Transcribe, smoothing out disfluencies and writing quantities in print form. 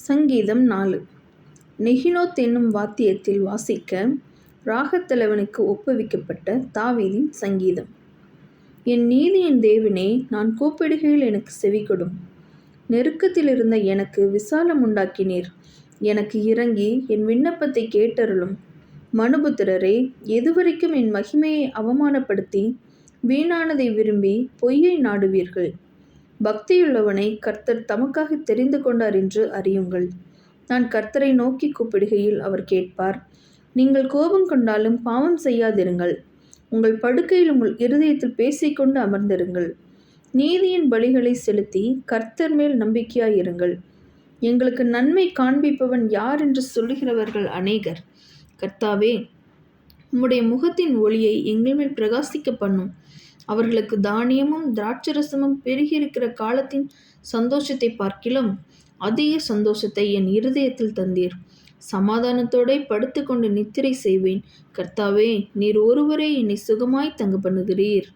சங்கீதம் 4. நெகினோத் என்னும் வாத்தியத்தில் வாசிக்க ராகத்தலைவனுக்கு ஒப்புவிக்கப்பட்ட தாவீதின் சங்கீதம். என் நீதியின் தேவனே, நான் கூப்பிடுகையில் எனக்கு செவிகொடும். நெருக்கத்தில் இருந்த எனக்கு விசாலம் உண்டாக்கினீர். எனக்கு இறங்கி என் விண்ணப்பத்தை கேட்டருளும். மனுபுத்திரரே, எதுவரைக்கும் என் மகிமையை அவமானப்படுத்தி வீணானதை விரும்பி பொய்யை நாடுவீர்கள்? பக்தியுள்ளவனை கர்த்தர் தமக்காக தெரிந்து கொண்டார் என்று அறியுங்கள். நான் கர்த்தரை நோக்கி கூப்பிடுகையில் அவர் கேட்பார். நீங்கள் கோபம் கொண்டாலும் பாவம் செய்யாதிருங்கள். உங்கள் படுக்கையில் உங்கள் இருதயத்தில் பேசிக்கொண்டு அமர்ந்திருங்கள். நீதியின் பலிகளை செலுத்தி கர்த்தர் மேல் நம்பிக்கையாயிருங்கள். எங்களுக்கு நன்மை காண்பிப்பவன் யார் என்று சொல்லுகிறவர்கள் அநேகர். கர்த்தாவே, உம்முடைய முகத்தின் ஒளியை எங்கள் மேல் பிரகாசிக்க பண்ணும். அவர்களுக்கு தானியமும் திராட்சரசமும் பெருகியிருக்கிற காலத்தின் சந்தோஷத்தை பார்க்கிலும் அதிக சந்தோஷத்தை என் இருதயத்தில் தந்தீர். சமாதானத்தோடு படுத்துக்கொண்டு நித்திரை செய்வேன். கர்த்தாவே, நீர் ஒருவரே என்னை சுகமாய் தங்க பண்ணுகிறீர்.